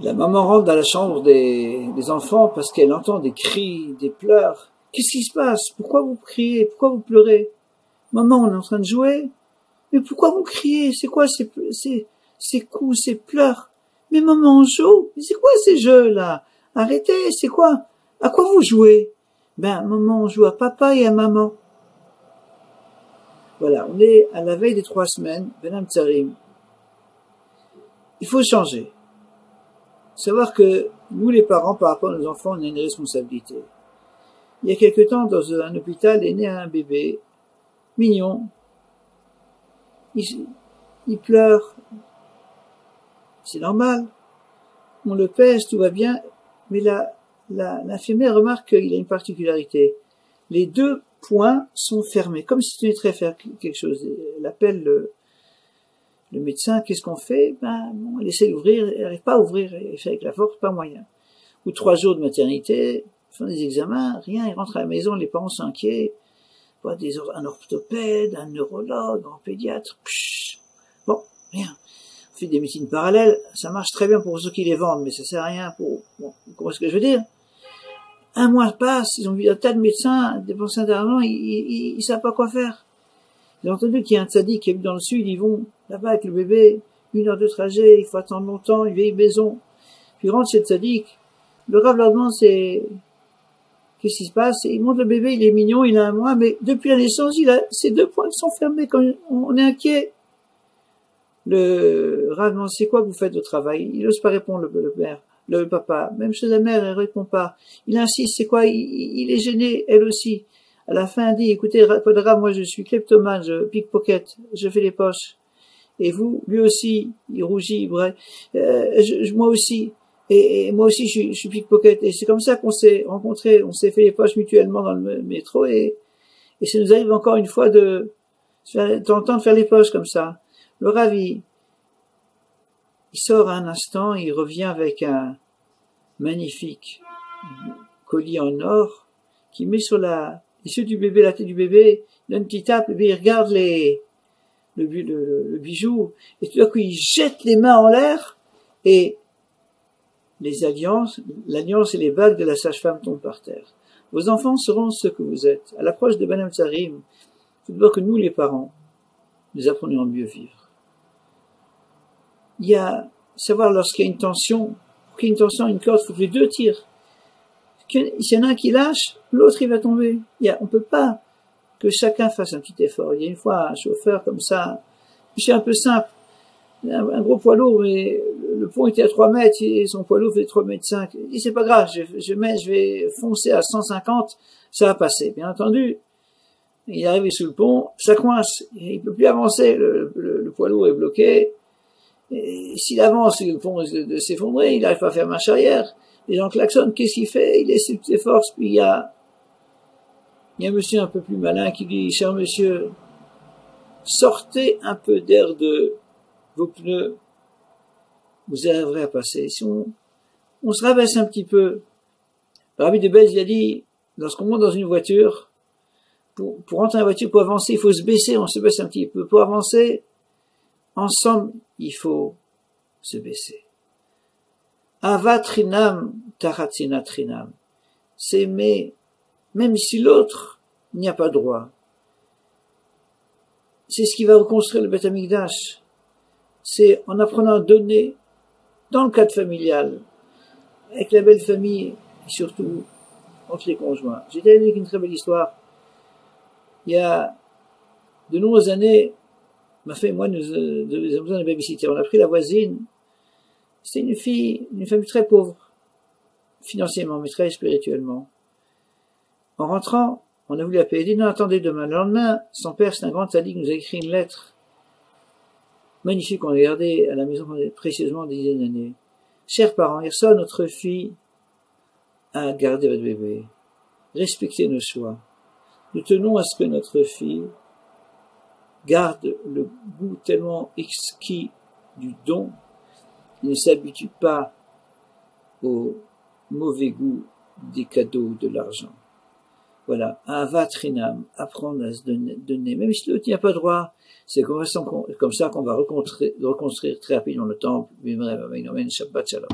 La maman rentre dans la chambre des enfants parce qu'elle entend des cris, des pleurs. Qu'est-ce qui se passe? Pourquoi vous criez? Pourquoi vous pleurez? Maman, on est en train de jouer. Mais pourquoi vous criez? C'est quoi ces coups, ces pleurs? Mais maman, on joue. Mais c'est quoi ces jeux-là? Arrêtez, c'est quoi? À quoi vous jouez? Ben, maman, on joue à papa et à maman. Voilà, on est à la veille des 3 semaines, Ben Hamtzarim. Il faut changer. Savoir que nous, les parents, par rapport à nos enfants, on a une responsabilité. Il y a quelque temps, dans un hôpital, est né un bébé mignon. Il pleure. C'est normal. On le pèse, tout va bien. Mais l'infirmière remarque qu'il a une particularité. Les 2 poings sont fermés, comme si tu venais de faire quelque chose. Elle appelle le médecin, qu'est-ce qu'on fait? Ben, bon, elle essaie d'ouvrir, elle n'arrive pas à ouvrir, elle fait avec la force, pas moyen. Ou 3 jours de maternité, font des examens, rien, ils rentrent à la maison, les parents sont inquiets, un orthopède, un neurologue, un pédiatre, bon, rien. On fait des médecines parallèles, ça marche très bien pour ceux qui les vendent, mais ça sert à rien pour, bon, vous comprenez ce que je veux dire? 1 mois passe, ils ont vu un tas de médecins dépenser d'argent, ils savent pas quoi faire. J'ai entendu qu'il y a un tzaddik qui habite dans le sud, ils vont là-bas avec le bébé, 1 heure de trajet, il faut attendre longtemps, une vieille maison. Puis ils rentrent chez le tzaddik, le rav leur demande qu'est-ce qui se passe? Et il montre le bébé, il est mignon, il a 1 mois, mais depuis la naissance, il a ses 2 poings qui sont fermés, quand on est inquiet. Le rav demande, c'est quoi que vous faites au travail? Il n'ose pas répondre, le père, le papa. Même chez la mère, elle répond pas. Il insiste, c'est quoi? Il est gêné, elle aussi. À la fin, elle dit, écoutez, Rav, moi je suis kleptomane, je pickpocket, je fais les poches. Et vous, lui aussi, il rougit, bref. Moi aussi. Et moi aussi, je suis pickpocket. Et c'est comme ça qu'on s'est rencontrés, on s'est fait les poches mutuellement dans le métro, et ça nous arrive encore une fois de temps de faire les poches comme ça. Le Rav, il sort un instant, il revient avec un magnifique collier en or, qu'il met sur l'issue du bébé, la tête du bébé, il donne une petite tape, le bébé, il regarde le bijou, et tout d'un coup, il jette les mains en l'air, et l'alliance et les bagues de la sage-femme tombent par terre. Vos enfants seront ce que vous êtes. À l'approche de Ben Hamtzarim, il faut voir que nous, les parents, nous apprenons à mieux vivre. Il y a, savoir lorsqu'il y a une tension, pour qu'il y ait une tension, une corde, il faut que les 2 tirent. S'il y en a un qui lâche, l'autre il va tomber. On peut pas que chacun fasse un petit effort. Il y a une fois un chauffeur comme ça, c'est un peu simple, un gros poids lourd, mais le pont était à 3 mètres, et son poids lourd fait 3 mètres 5. Il dit, c'est pas grave, je vais foncer à 150, ça va passer. Bien entendu, il est arrivé sous le pont, ça coince, il peut plus avancer, le poids lourd est bloqué. Et s'il avance, le pont risque de s'effondrer, il n'arrive pas à faire marche arrière. Les gens klaxonnent, qu'est-ce qu'il fait? Il laisse ses forces, puis il y a un monsieur un peu plus malin qui dit, cher monsieur, sortez un peu d'air de vos pneus, vous arriverez à passer. Si on se rabaisse un petit peu. Le Rabbi de Belz, il a dit, lorsqu'on monte dans une voiture, pour rentrer dans la voiture, pour avancer, il faut se baisser, on se baisse un petit peu. Pour avancer, ensemble, il faut se baisser. Avat trinam, taratzina trinam. C'est aimer, même si l'autre n'y a pas droit. C'est ce qui va reconstruire le Beth Amikdash. C'est en apprenant à donner, dans le cadre familial, avec la belle famille, et surtout entre les conjoints. J'ai terminé avec une très belle histoire. Il y a de nombreuses années, ma femme et moi, nous avons besoin d'un babysitter. On a pris la voisine. C'était une famille très pauvre, financièrement, mais très spirituellement. En rentrant, on a voulu la payer. Il dit, non, attendez demain. Le lendemain, son père, c'est un grand tzaddik, nous a écrit une lettre magnifique, on l'a gardée à la maison précieusement des dizaines d'années. Chers parents, hier soir, notre fille a gardé votre bébé. Respectez nos choix. Nous tenons à ce que notre fille garde le goût tellement exquis du don, qu'il ne s'habitue pas au mauvais goût des cadeaux, de l'argent. Voilà, avat trinam, apprendre à se donner, même si l'autre n'y a pas droit. C'est comme ça qu'on va reconstruire très rapidement le temple. Shabbat shalom.